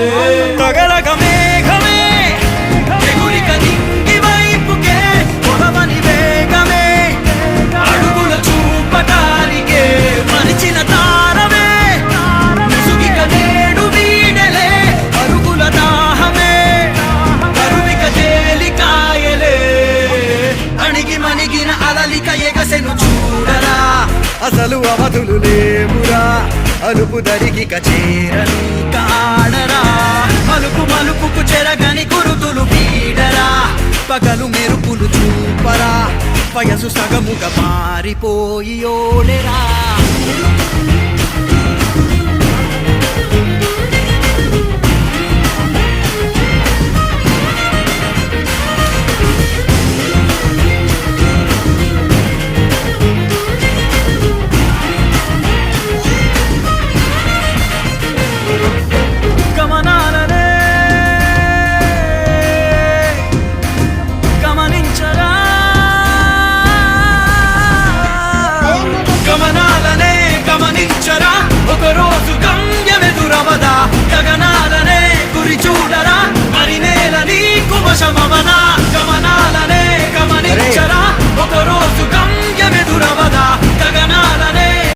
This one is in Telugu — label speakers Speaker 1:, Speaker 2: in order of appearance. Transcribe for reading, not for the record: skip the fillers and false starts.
Speaker 1: బాలులే తగలగ మేఘమే ఎగురిక నింగి వైపుకే పొగవని వేగమే అడుగుల చూపటానికే మరిచిన తారమే ముసుగిక నేడు వీడలే అరుగుల దాహమే కరువిక తేలికాయలే అణిగి మణిగిన అలలిక ఎగసెను చూడరా అసలు అవధులు లేవురా అలుపు దరికి చేరని కాడరా మలుపు మలుపుకు చెరగని గురుతులు వీడరా పగలు మెరుపులు చూపరా వయసు సగముగా మారిపోయి ఓడెరా